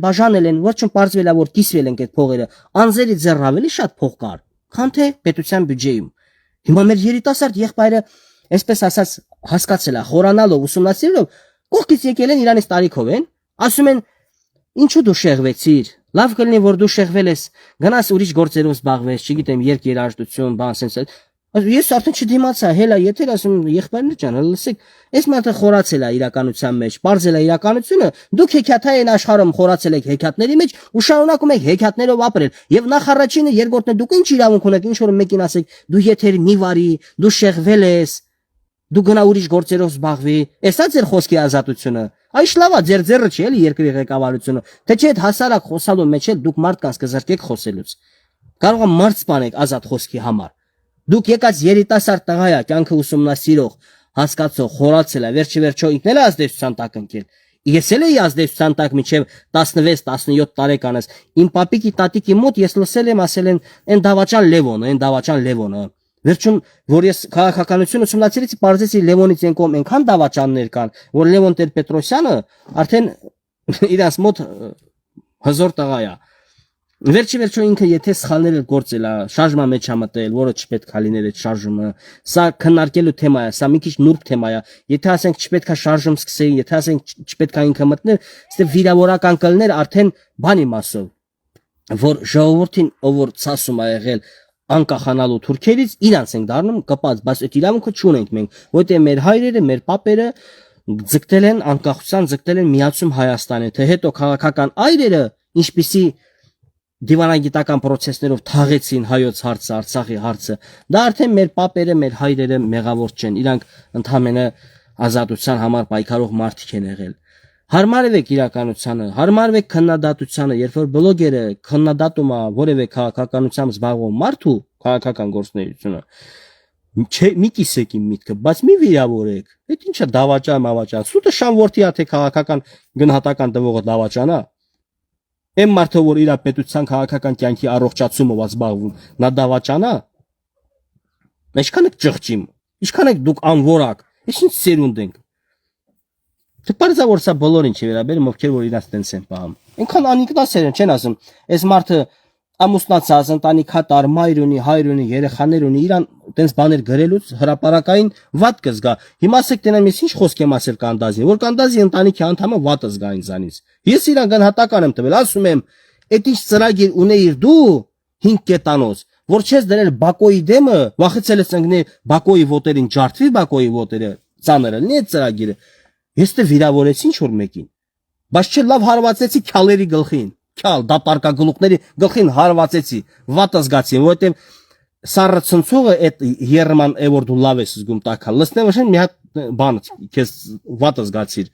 բաժանել են, վերջում պարզվել է որ կիսվել են այդ փողերը, անձերի ձեռ ավելի շատ փող կար, քան թե պետության բյուջեում։ Հիմա մեր երիտասարդ եղբայրը, այսպես ասած, հասկացել է, խորանալով, ուսումնասիրելով, կողքից եկել են իրանից տարիքով են, ասում են ինչու դու շեղվեցիր։ Լավ կլինի որ դու շեղվել ես, գնաս ուրիշ գործերով զբաղվես, չգիտեմ, երգերաժշտություն, բան սենց։ Ես արդեն չդիմացա, հելա, եթե ասում եղբայրներ ջան, լսեք, այս մարդը խորացել է իրականության մեջ, բարձել է իրականությունը, դուք հեքիաթային աշխարհում խորացել եք հեքիաթների մեջ ու շարունակում եք հեքիաթներով ապրել։ Եվ նախ առաջինը, երկրորդն դուք ինչ իրավունք ունեք, ինչ որ մեկին ասեք, դու եթեր մի վարի, դու շեղվել ես, դու գնա ուրիշ գործերով զբաղվի, էսա ձեր խոսքի ազատությունը։ Այս լավա ձեր ձեռը չի էլի երկրի ղեկավարությունը, թե չէ այդ հասարակ խոսալու մեջ էլ դուք մարդկանց կզրկեք խոսելուց։ Կարող է մարդ սպանեք ազատ խոսքի համար։ Դուք եկած երիտասարդ տղա ա, կյանքը ուսումնասիրող, հասկացող, խորացել է, վերջիվերջո ինքն էլ ազդեցության տակ ընկել։ Ես էլ էի ազդեցության տակ մինչև 16-17 տարեկանս։ Իմ պապիկի տատիկի մոտ ես լսել եմ, ասել են, այն դավաճան Լևոնը։ Վերջում որ ես քաղաքականություն ուսումնասիրեցի, բարձեցի Լևոնից են կողմ այնքան դավաճաններ կան, որ Լևոն Տեր-Պետրոսյանը արդեն իրանց մոտ հզոր տղա է։ Վերջիվերջո ինքը եթե սխալներ գործել է, շարժման մեջ է մտել, որը չպետք է լիներ այդ շարժումը, սա քննարկելու թեմա է, սա մի քիչ նուրբ թեմա է։ Եթե ասենք չպետք է շարժում սկսեին, եթե ասենք չպետք է ինքը մտներ, ստե վիրավորական կլներ արդեն բանի մասով, որ ժողովրդին ով որ ցասում է եղել անկախանալու թուրքերից իրանց են դառնում կպած, բայց այդ իրավունքը չունենք մենք, որտեղ մեր հայրերը, մեր պապերը ձգտել են անկախության, ձգտել են միացում Հայաստանի, թե հետո քաղաքական այրերը ինչպիսի դիվանագիտական process-ներով թաղեցին հայոց հարցը, Արցախի հարցը, դա արդեն մեր պապերը, մեր հայրերը մեղավոր չեն, իրանք ընդհանրապես ազատության համար պայքարող մարդիկ են եղել։ Հարմարվեք իրականությանը, հարմարվեք քննադատությանը, երբ որ բլոգերը քննադատում է որևէ քաղաքականությամբ զբաղվող մարդու քաղաքական գործունեությունը, մի կիսեք իմ միտքը, բայց մի վիրավորեք։ Այդ ինչա դավաճան, սուտը շան որդի է թե քաղաքական գնահատական տվողը դավաճան է։ Այն մարդը, որ իր պետության քաղաքական կյանքի առողջացումով է զբաղվում, նա դավաճան է։ Ինչքան եք ճղճիմ, ինչքան եք դուք անորակ, ես ինչ սերունդ ենք։ Թե պարզավոր սա բոլորին չի վերաբերում, ովքեր որ իրաց տենց են պահում։ Այնքան անիկնասեր են, չեն ասում, այս մարդը ամուսնացած, ընտանիքատար, մայր ունի, հայր ունի, երեխաներ ունի, իրան տենց բաներ գրելուց հրապարակային վատ կզգա։ Հիմա ասեք տենամ ես ինչ խոսք եմ ասել Կանդազին, որ Կանդազի ընտանիքի անդամը վատ զգա ինձանից։ Ես իրան գնահատական եմ տվել, ասում եմ, այդ ինչ ծրագիր ունեիր դու 5 կետանոց, որ չես դրել Բակոյի դեմը, վախեցել ես ընկնի Բակոյի ոտերին, ջարդվի Բակոյի ոտերը, ծանրը լինի այդ ծրագիրը։ Ես դե վիրավորեցի ինչ որ մեկին, բայց չէ լավ հարվածեցի քյալերի գլխին, քյալ դապարկագլուխների գլխին հարվածեցի, վատ զգացի, որովհետև սառը ցնցողը այդ երման է որ դու լավ ես զգում տակալ, լսնեմ մի հատ բան քեզ վատ զգացիր։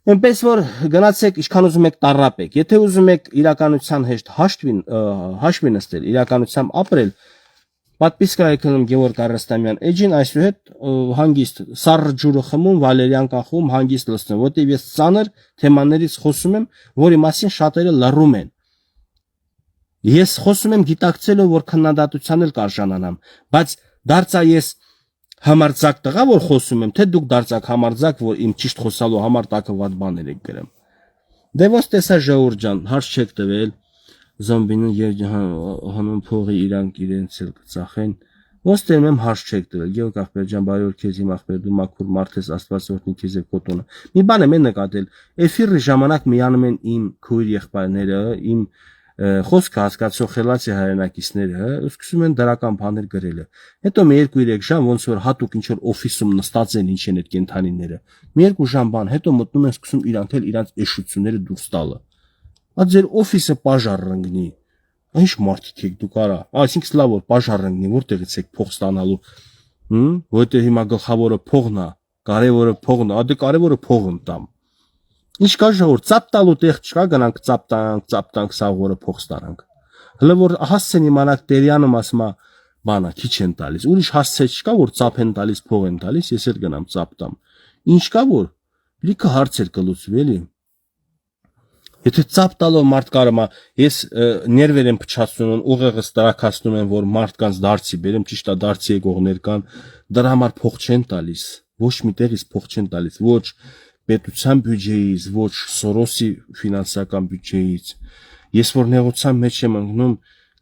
Այնպես որ գնացեք ինչքան ուզում եք տարապեք, եթե ուզում եք իրականության հեշտ հաշվի նստել, իրականությամբ ապրել, Պատպիսկա եկնում Գևորգ Արստամյան, էջին այսուհետ հանգիստ սառը ջուրը խմում, վալերիան կախում, հանգիստ լսնում, որտեղ ես ծանր թեմաներից խոսում եմ, որի մասին շատերը լռում են։ Ես խոսում եմ գիտակցելով, որ քննադատության էլ կարժանանամ, բայց դարձա ես համարձակ տղա, որ խոսում եմ, թե դուք դարձաք համարձակ, որ իմ ճիշտ խոսալու համար տակը վատ բաներ եք գրում։ Դե ոնց տեսա ժողովուրդ ջան, հարց չեք տվել։ Զոմբինը հանում փողի իրանք իրենց էլ կծախեն։ Ոնց տերում եմ հարց չեք տվել։ Գեորգ Ախպերջան, բարի օր քեզ իմ ախպեր, դու մաքուր մարդ ես, Աստված օրհնի քեզ եւ կոտոնը։ Մի բան եմ նկատել, էֆիրի ժամանակ միանում են իմ քույր եղբայրները, իմ խոսքը հասկացող խելացի հայրենակիցները, սկսում են դրական բաներ գրելը։ Հետո մի 2-3 ժամ ոնց որ հատուկ ինչ որ օֆիսում նստած են ինչ են այդ կենթանիները։ Մի 2 ժամ բան, հետո մտնում են սկսում իրանք էլ իրանք էշությունները դուրս տալը։ Ա ձեր օֆիսը պաժար ռնգնի։ Ինչ մարդիկ եք դուք արա։ Այսինքն լավ որ պաժար ռնգնի, որտեղից եք փող ստանալու։ Որտեղ հիմա գլխավորը փողն է, կարևորը փողն է, դե կարևորը փողն տամ։ Ինչ կա ժողովուրդ, ծապ տալու տեղ չկա, գնանք ծապ տանք, սաղորը փող ստանանք։ Հələ որ հասցեն իմանաք Տերյանում ասում է, բանա քիչ են տալիս։ Ուրիշ հասցե չկա որ ծապ են տալիս, փող են տալիս, ես էլ գնամ ծապ տամ։ Ինչ կա որ լիքը հարցեր կլուծվի էլի։ Եթե ծափ տալով մարդ կարում է, ես ներվեր եմ փչացնում, ուղեղս տրաքացնում եմ, որ մարդկանց դարձի բերեմ, ճիշտ է դարձի եկողներ կան, դրա համար փող չեն տալիս, ոչ մի տեղից փող չեն տալիս, ոչ պետության բյուջեից, ոչ Սորոսի ֆինանսական բյուջեից։ Ես որ նեղության մեջ եմ ընկնում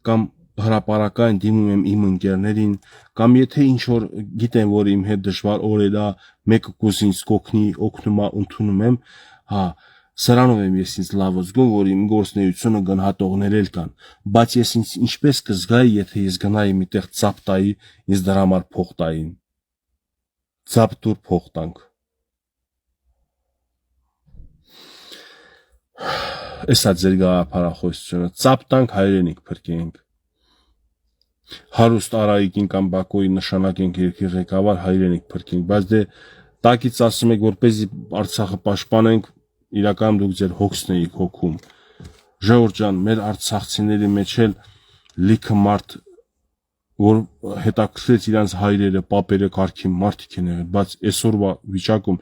կամ հրապարակային դիմում եմ իմ ընկերներին, կամ եթե ինչ որ գիտեմ, որ իմ հետ դժվար օրեր է, մեկը կուզի ինձ կօգնի, օգնում է, ընդունում եմ, հա, սրանով եմ ես ինձ լավ զգում, որ իմ գործունեությունը գնահատողներ էլ կան, բայց ես ինձ ինչպես կզգայի, եթե ես գնայի միտեղ ծափ տայի, ինձ դրա համար փող տային։ Ծափ տուր փող տանք։ Էսա ձեր գաղափարախոսությունը, ծափ տանք հայրենիք փրկենք։ Հարուստ Արայիկին կամ Բակոյի նշանակենք երկրի ղեկավար, հայրենիք փրկենք, բայց դե տակից ասում եք, որպեսզի Արցախը պաշտպանենք, իրականում դուք ձեր հոգսն եք հոգում։ Ժողովուրդ ջան, մեր արցախցիների մեջ էլ լիքը մարդ, որ հետաքրքրեց իրանց հայրերը, պապերը, կարգի մարդիկ են եղել, բայց այսօրվա վիճակում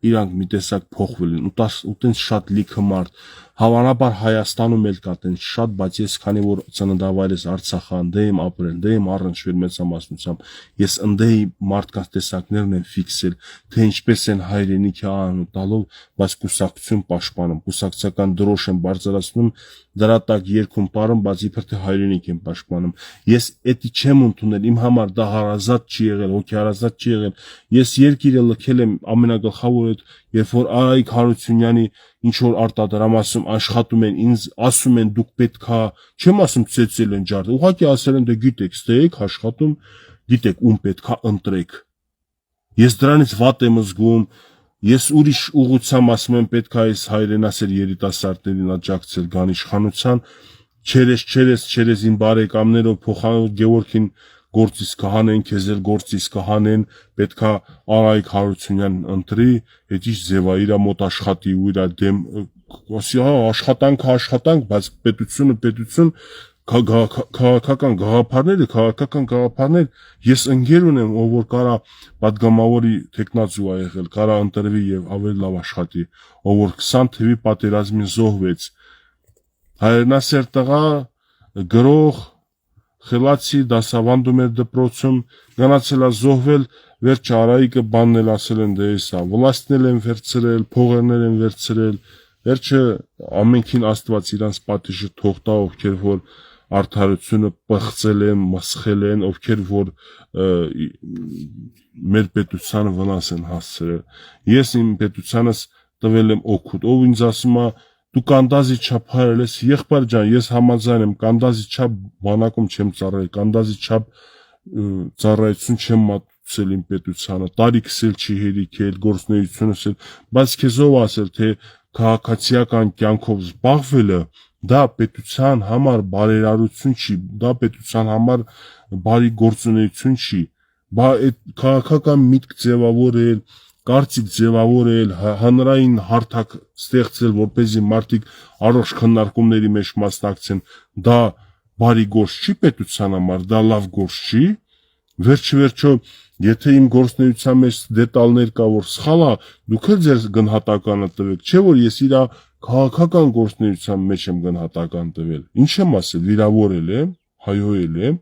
իրանք մի տեսակ փոխվել են, ու տենց շատ լիքը մարդ, հավանաբար Հայաստանում էլ կա տենց շատ, բայց ես քանի որ ծննդավայրս Արցախը անդե եմ ապրել, դե եմ առնչվել մեծամասնությամբ, ես անդեի մարդկանց տեսակներն եմ ֆիքսել, թե ինչպես են հայրենիքի անունը տալով, բայց կուսակցություն պաշտպանում, կուսակցական դրոշ են բարձրացնում, դրա տակ երկում պարում, բայց իբր թե հայրենիք են պաշտպանում։ Ես էդի չեմ ընդունել, իմ համար դա հարազատ չի եղել, հոգեհարազատ չի եղել։ Ես երկիրը լքել եմ ամենագլխավոր այդ, երբ որ Արայիկ Հարությունյանի ինչ որ արտադրամասում աշխատում են, ինձ ասում են դուք պետքա, չեմ ասում ծեծել են ջարդ, ուղղակի ասել են դե գիտեք, ստեեք աշխատում, գիտեք ում պետքա ընտրեք։ Ես դրանից վատ եմ զգում, ես ուրիշ ուղղությամբ ասում եմ պետքա այս հայրենասեր երիտասարդներին աջակցել գան իշխանության, չերես իմ բարեկամներով փոխանցել Գևորգին գործից կհանեն, քեզ էլ գործից կհանեն, պետքա Արայիկ Հարությունյան ընտրի, այդ ինչ ձև է, իր մոտ աշխատի ու իր դեմ ասի, հա, աշխատանք, բայց պետություն, քաղաքական գաղափարներ, ես ընկեր ունեմ, ով որ կարա պատգամավորի տեխնացու ա եղել, կարա ընտրվի եւ ավելի լավ աշխատի, ով որ 20 թվի պատերազմին զոհվեց, հայրենասեր տղա, գրող, խելացի, դասավանդում էր դպրոցում, գնացել է զոհվել, վերջ Արայիկը բանն էլ ասել են դե էսա, վլաստնել են վերցրել, փողերներ են վերցրել, վերջը ամենքին Աստված իրանց պատիժը թող տա, ովքեր որ արդարությունը պղծել են, մսխել են, ովքեր որ մեր պետությանը վնաս են հասցրել։ Ես իմ պետությանս տվել եմ օգուտ, ով ինձ ասում է դու կանդազի չափ հայրել ես, եղբայր ջան, ես համաձայն եմ, կանդազի չափ բանակում չեմ ծառայել, կանդազի չափ ծառայություն չեմ մատուցել իմ պետությանը, տարիքս էլ չի հերիքել, գործունեությունս էլ, բայց քեզ ով ասել, թե քաղաքացիական կյանքով զբաղվելը դա պետության համար բարերարություն չի, դա պետության համար բարի գործունեություն չի, բա այդ քաղաքական միտք ձևավորել, կարծիք ձևավորել, հանրային հարթակ ստեղծել, որպեսզի մարդիկ առողջ քննարկումների մեջ մասնակցեն, դա բարի գործ չի պետության համար, դա լավ գործ չի։ Վերջը, եթե իմ գործունեության մեջ դետալներ կա, որ սխալ է, դուք էլ ձեր գնահատականը տվեք, չէ՞ որ ես իր քաղաքական գործունեության մեջ եմ գնահատական տվել։ Ինչ եմ ասել, վիրավորել եմ, հայհոյել եմ,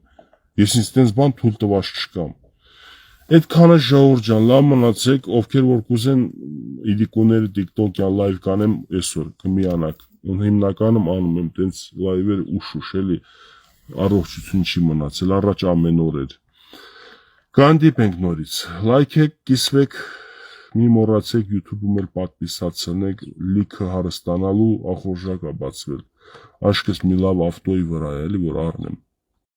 ես ինձ տենց բան թույլ տված չկամ։ Այդքանը ժողովուրդ ջան, լավ մնացեք, ովքեր որ կուզեն իդիկուները TikTok-յան լայվ կանեմ այսօր կմիանաք։ Հիմնականում անում եմ տենց լայվեր ուշ էլի, առողջություն չի մնացել, առաջ ամեն օր էր։ Կհանդիպենք նորից, լայքեք, կիսվեք, մի մոռացեք YouTube-ում էլ պատվիսացնեք, լիքը հարստանալու ախորժակ է բացվել, աշկս մի լավ ավտոյի վրա էլի, որ առնեմ։